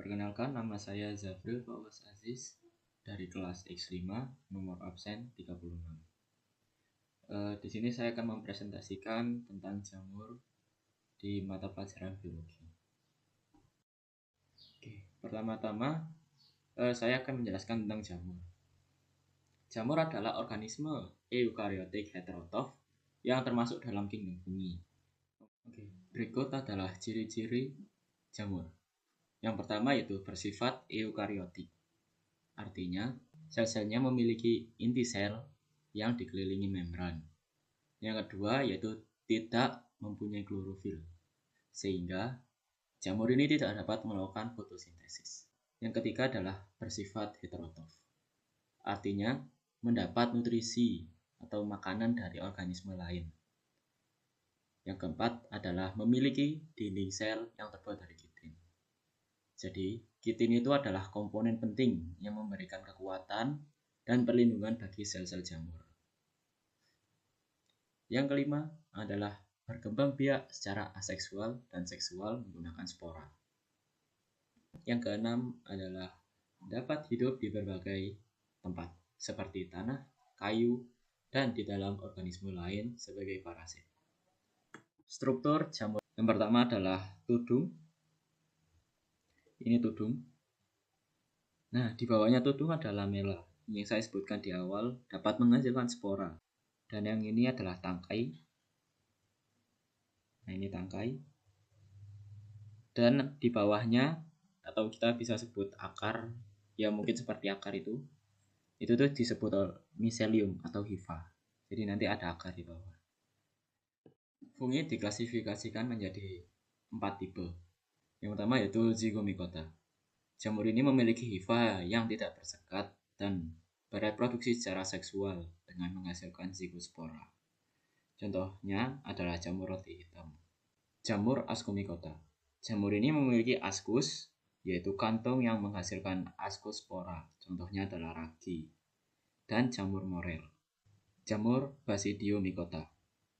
Perkenalkan, nama saya Zafril Fawaz Aziz dari kelas X5, nomor absen 36. Di sini saya akan mempresentasikan tentang jamur di mata pelajaran biologi. Pertama-tama saya akan menjelaskan tentang jamur. Jamur adalah organisme eukariotik heterotrof yang termasuk dalam kingdom fungi. Berikut adalah ciri-ciri jamur. Yang pertama yaitu bersifat eukariotik. Artinya, sel-selnya memiliki inti sel yang dikelilingi membran. Yang kedua yaitu tidak mempunyai klorofil, sehingga jamur ini tidak dapat melakukan fotosintesis. Yang ketiga adalah bersifat heterotrof. Artinya, mendapat nutrisi atau makanan dari organisme lain. Yang keempat adalah memiliki dinding sel yang terbuat dari kitin. Jadi, kitin itu adalah komponen penting yang memberikan kekuatan dan perlindungan bagi sel-sel jamur. Yang kelima adalah berkembang biak secara aseksual dan seksual menggunakan spora. Yang keenam adalah dapat hidup di berbagai tempat, seperti tanah, kayu, dan di dalam organisme lain sebagai parasit. Struktur jamur yang pertama adalah tudung. Ini tudung. Nah, di bawahnya tudung ada lamela yang saya sebutkan di awal dapat menghasilkan spora. Dan yang ini adalah tangkai. Nah, ini tangkai. Dan di bawahnya, atau kita bisa sebut akar, ya mungkin seperti akar itu tuh disebut miselium atau hifa. Jadi nanti ada akar di bawah. Fungi diklasifikasikan menjadi 4 tipe. Yang pertama yaitu zygomicota. Jamur ini memiliki hifa yang tidak bersekat dan bereproduksi secara seksual dengan menghasilkan zygospora. Contohnya adalah jamur roti hitam. Jamur ascomycota. Jamur ini memiliki ascus, yaitu kantong yang menghasilkan ascospora. Contohnya adalah ragi. Dan jamur morel. Jamur basidiomycota.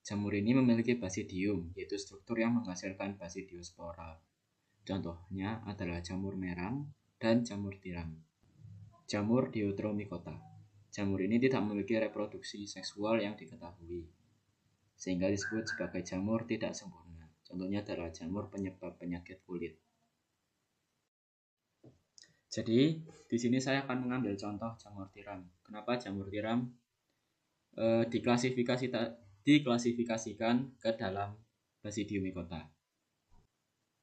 Jamur ini memiliki basidium, yaitu struktur yang menghasilkan basidiospora. Contohnya adalah jamur merang dan jamur tiram. Jamur Deuteromycota. Jamur ini tidak memiliki reproduksi seksual yang diketahui, sehingga disebut sebagai jamur tidak sempurna. Contohnya adalah jamur penyebab penyakit kulit. Jadi, di sini saya akan mengambil contoh jamur tiram. Kenapa jamur tiram diklasifikasikan ke dalam Basidiomycota?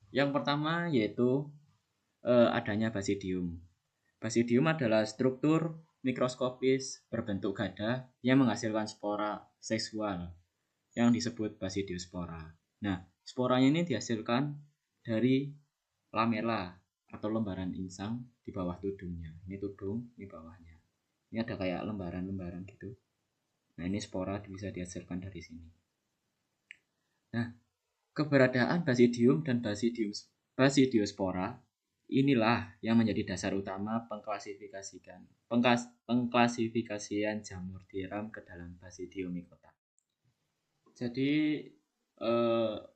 Yang pertama yaitu adanya basidium. Basidium adalah struktur mikroskopis berbentuk gada yang menghasilkan spora seksual yang disebut basidiospora. Nah, sporanya ini dihasilkan dari lamela atau lembaran insang di bawah tudungnya. Ini tudung, ini bawahnya. Ini ada kayak lembaran-lembaran gitu. Nah, ini spora bisa dihasilkan dari sini. Nah, keberadaan basidium dan basidiospora inilah yang menjadi dasar utama pengklasifikasian jamur tiram ke dalam Basidiomycota. Jadi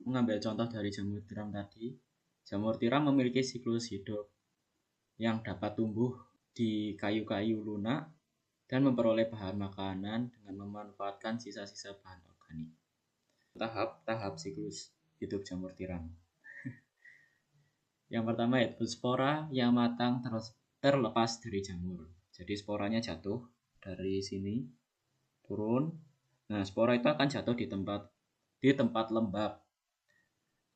mengambil contoh dari jamur tiram tadi, jamur tiram memiliki siklus hidup yang dapat tumbuh di kayu-kayu lunak dan memperoleh bahan makanan dengan memanfaatkan sisa-sisa bahan organik. Tahap siklus hidup jamur tiram. Yang pertama yaitu spora yang matang terlepas dari jamur. Jadi sporanya jatuh dari sini turun. Nah, spora itu akan jatuh di tempat lembab.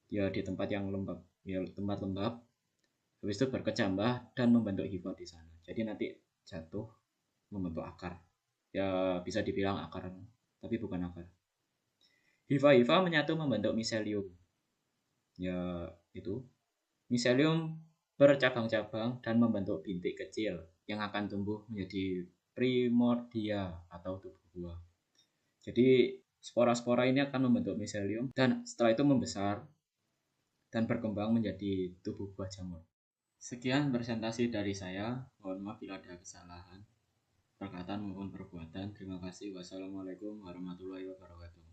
Ya, di tempat yang lembab. Ya, tempat lembab. Habis itu berkecambah dan membentuk hifa di sana. Jadi nanti jatuh membentuk akar. Ya, bisa dibilang akar, tapi bukan akar. Hifa-hifa menyatu membentuk miselium. Ya, itu. Miselium bercabang-cabang dan membentuk bintik kecil yang akan tumbuh menjadi primordia atau tubuh buah. Jadi spora-spora ini akan membentuk miselium dan setelah itu membesar dan berkembang menjadi tubuh buah jamur. Sekian presentasi dari saya. Mohon maaf bila ada kesalahan perkataan maupun perbuatan. Terima kasih. Wassalamualaikum warahmatullahi wabarakatuh.